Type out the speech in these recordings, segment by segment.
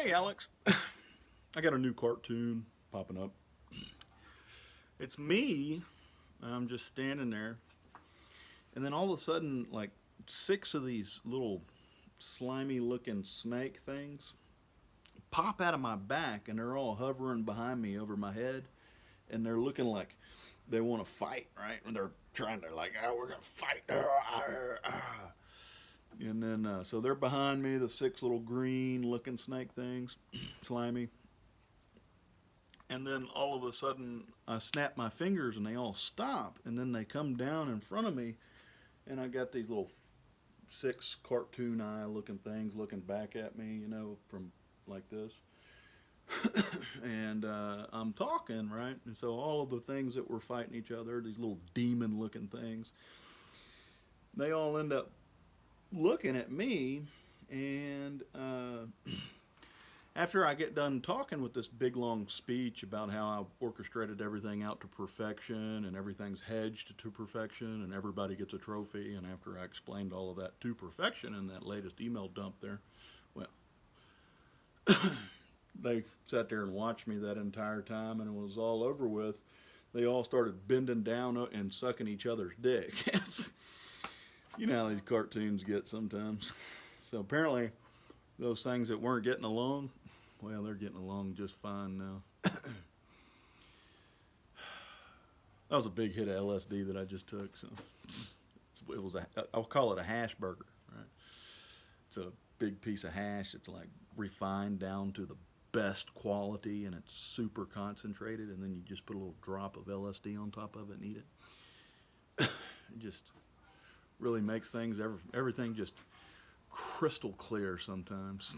Hey Alex, I got a new cartoon popping up. It's me. I'm just standing there, and then all of a sudden, like six of these little slimy looking snake things pop out of my back, and they're all hovering behind me over my head, and they're looking like they want to fight, right? And they're trying to like, oh, we're gonna fight. And then, so they're behind me, the six little green looking snake things, slimy. And then all of a sudden, I snap my fingers and they all stop. And then they come down in front of me, and I got these little six cartoon eye looking things looking back at me, from like this. And I'm talking, right? And so all of the things that were fighting each other, these little demon looking things, they all end up looking at me. And after I get done talking with this big long speech about how I orchestrated everything out to perfection and everything's hedged to perfection and everybody gets a trophy, and after I explained all of that to perfection in that latest email dump there, well, they sat there and watched me that entire time, and it was all over with. They all started bending down and sucking each other's dick. You know how these cartoons get sometimes. So apparently, those things that weren't getting along, well, they're getting along just fine now. That was a big hit of LSD that I just took. So it was I'll call it a hash burger, right? It's a big piece of hash. It's like refined down to the best quality, and it's super concentrated. And then you just put a little drop of LSD on top of it and eat it. It just really makes everything just crystal clear sometimes.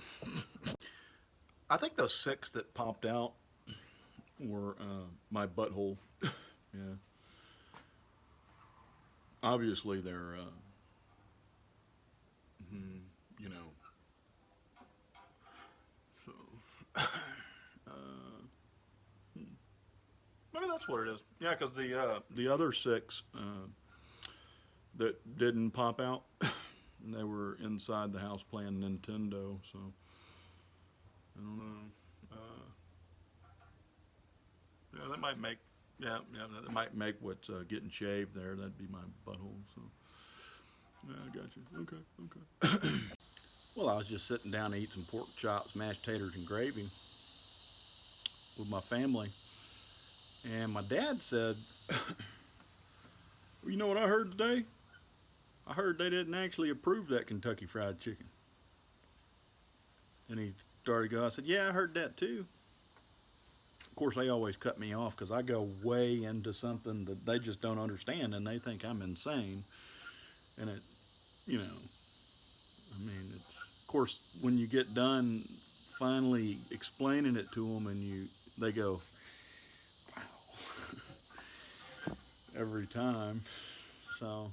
I think those six that popped out were my butthole. Yeah. Obviously, they're, you know, so. Maybe that's what it is. Yeah, because the other six that didn't pop out, they were inside the house playing Nintendo. So I don't know. Yeah, that might make. Yeah, that might make what's getting shaved there. That'd be my butthole. So yeah, I got you. Okay. Well, I was just sitting down to eat some pork chops, mashed taters, and gravy with my family, and my dad said, well, "You know what I heard today? I heard they didn't actually approve that Kentucky Fried Chicken." And he started to go. I said, "Yeah, I heard that too." Of course, they always cut me off because I go way into something that they just don't understand, and they think I'm insane. And I mean, it's of course when you get done finally explaining it to them, and they go, "Wow," every time. So,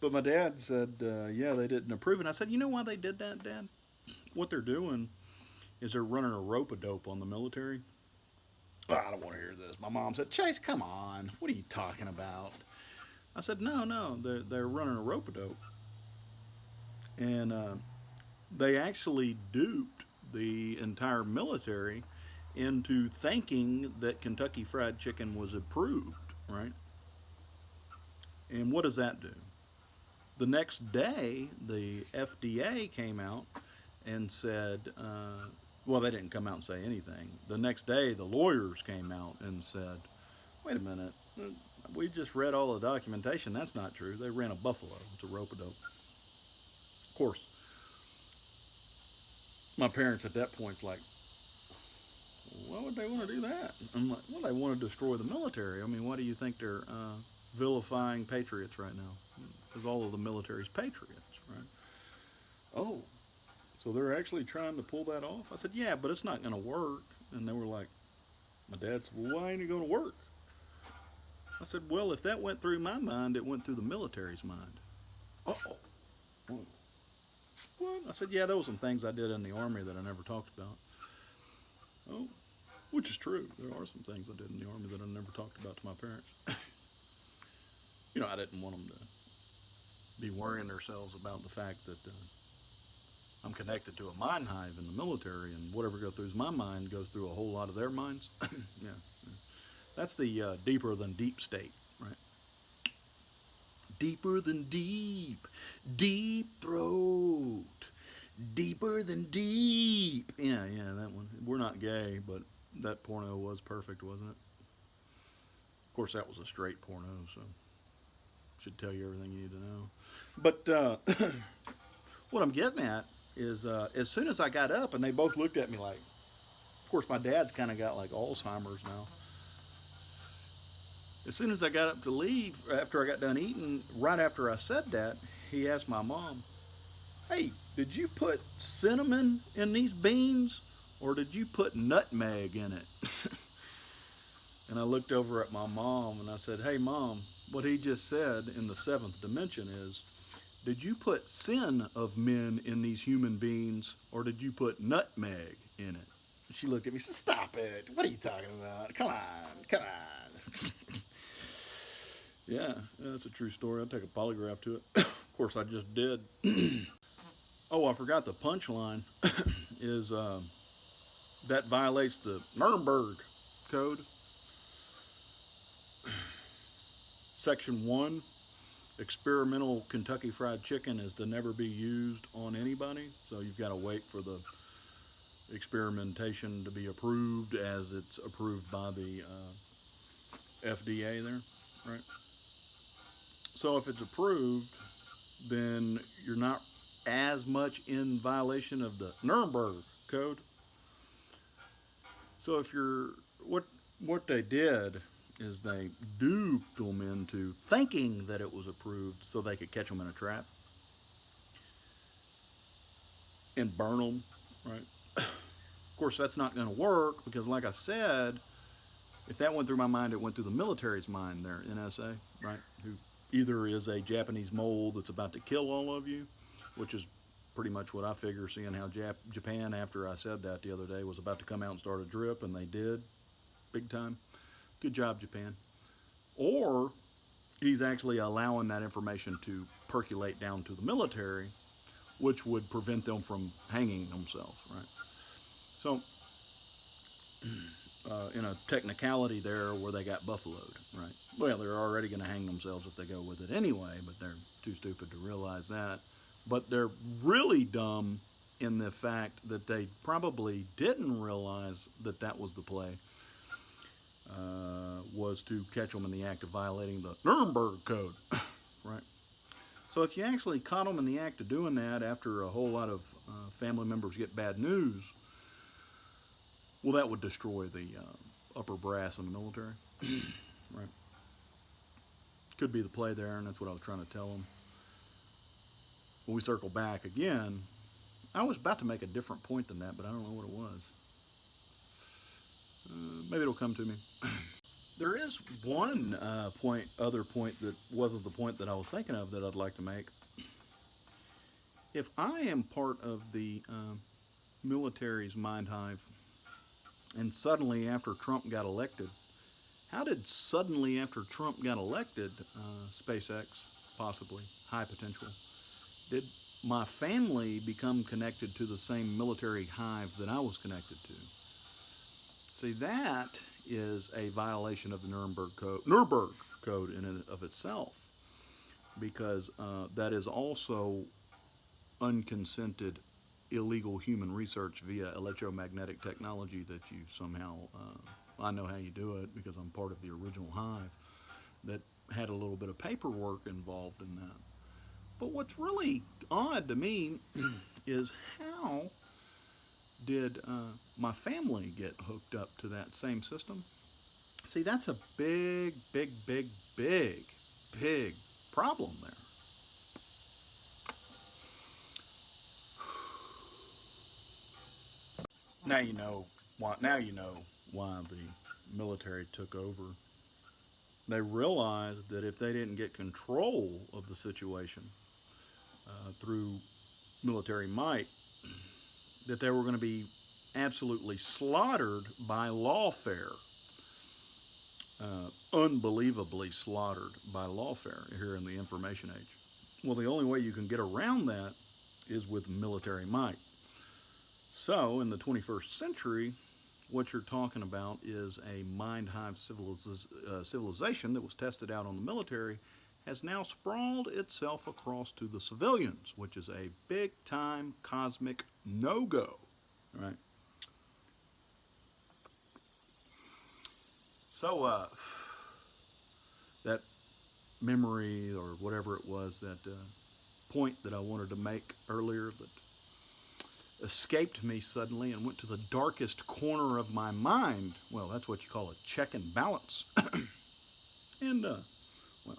but my dad said, "Yeah, they didn't approve." And I said, "You know why they did that, Dad? What they're doing is they're running a rope a dope on the military." Oh, I don't want to hear this. My mom said, "Chase, come on. What are you talking about?" I said, No. They're running a rope a dope. And they actually duped the entire military into thinking that Kentucky Fried Chicken was approved, right? And what does that do? The next day, the FDA came out and said, well, they didn't come out and say anything. The next day, the lawyers came out and said, wait a minute, we just read all the documentation. That's not true. They ran a buffalo. It's a rope a dope. Of course, my parents at that point's like, why would they want to do that? I'm like, well, they want to destroy the military. I mean, why do you think they're vilifying patriots right now? Because all of the military's patriots, right? Oh, so they're actually trying to pull that off? I said, yeah, but it's not going to work. And they were like, my dad said, well, why ain't it going to work? I said, well, if that went through my mind, it went through the military's mind. Uh-oh. What? I said, yeah, there were some things I did in the Army that I never talked about. Oh, which is true. There are some things I did in the Army that I never talked about to my parents. I didn't want them to be worrying themselves about the fact that I'm connected to a mind hive in the military, and whatever goes through my mind goes through a whole lot of their minds. Yeah, yeah. That's the deeper than deep state, right? Deeper than deep, deep throat, deeper than deep. Yeah, yeah, that one. We're not gay, but that porno was perfect, wasn't it? Of course, that was a straight porno, so should tell you everything you need to know. But what I'm getting at is as soon as I got up, and they both looked at me like, of course, my dad's kind of got like Alzheimer's now. As soon as I got up to leave, after I got done eating, right after I said that, he asked my mom, "Hey, did you put cinnamon in these beans, or did you put nutmeg in it?" And I looked over at my mom and I said, "Hey, Mom, what he just said in the seventh dimension is, did you put sin of men in these human beings, or did you put nutmeg in it?" She looked at me and said, "Stop it. What are you talking about? Come on, come on." Yeah, that's a true story. I'll take a polygraph to it. Of course, I just did. Oh, I forgot the punchline is that violates the Nuremberg Code. Section 1, experimental Kentucky Fried Chicken is to never be used on anybody. So you've got to wait for the experimentation to be approved as it's approved by the FDA there, right? So if it's approved, then you're not as much in violation of the Nuremberg Code. So if you're what they did is they duped them into thinking that it was approved so they could catch them in a trap and burn them, right? Of course, that's not going to work because, like I said, if that went through my mind, it went through the military's mind there, NSA, right? Who either is a Japanese mole that's about to kill all of you, which is pretty much what I figure, seeing how Japan, after I said that the other day, was about to come out and start a drip, and they did, big time. Good job, Japan. Or he's actually allowing that information to percolate down to the military, which would prevent them from hanging themselves, right? So, in a technicality there where they got buffaloed, right? Well, they're already going to hang themselves if they go with it anyway, but they're too stupid to realize that. But they're really dumb in the fact that they probably didn't realize that that was the play, was to catch them in the act of violating the Nuremberg Code, right? So if you actually caught them in the act of doing that after a whole lot of family members get bad news, well, that would destroy the upper brass in the military, right? Could be the play there, and that's what I was trying to tell them. When we circle back again, I was about to make a different point than that, but I don't know what it was. Maybe it'll come to me. There is one other point that wasn't the point that I was thinking of that I'd like to make. If I am part of the military's mind hive, and suddenly after Trump got elected, how did suddenly after Trump got elected, SpaceX, possibly, high potential, did my family become connected to the same military hive that I was connected to? See, that is a violation of the Nuremberg Code in and of itself, because that is also unconsented illegal human research via electromagnetic technology that you somehow, I know how you do it because I'm part of the original hive that had a little bit of paperwork involved in that. But what's really odd to me is how did my family get hooked up to that same system? See, that's a big, big, big, big, big problem there. Now you know why. Now you know why the military took over. They realized that if they didn't get control of the situation through military might, that they were going to be absolutely slaughtered by lawfare. Unbelievably slaughtered by lawfare here in the information age. Well, the only way you can get around that is with military might. So, in the 21st century, what you're talking about is a mind hive civilization that was tested out on the military has now sprawled itself across to the civilians, which is a big time cosmic no go. Right? So, that memory or whatever it was, that point that I wanted to make earlier that escaped me suddenly and went to the darkest corner of my mind. Well, that's what you call a check and balance. And, well,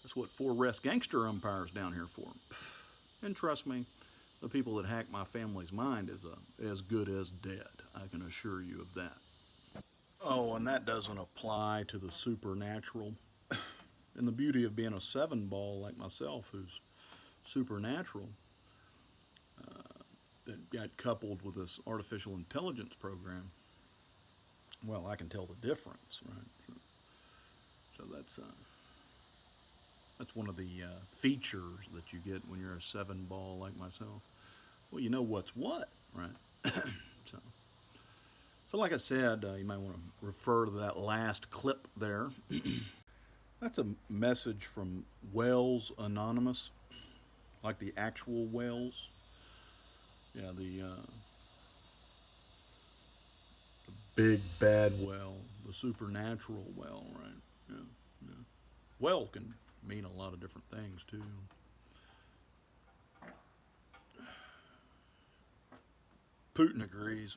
that's what 4 rest gangster umpires down here for. And trust me, the people that hack my family's mind is as good as dead. I can assure you of that. Oh, and that doesn't apply to the supernatural. And the beauty of being a 7 ball like myself, who's supernatural, that got coupled with this artificial intelligence program, well, I can tell the difference, right? So that's one of the features that you get when you're a 7 ball like myself. Well, you know what's what, right? so, so like I said, you might want to refer to that last clip there. That's a message from Whales Anonymous, like the actual whales. Yeah, the big bad whale, the supernatural whale, right? Yeah, yeah. Whale can mean a lot of different things too. Putin agrees.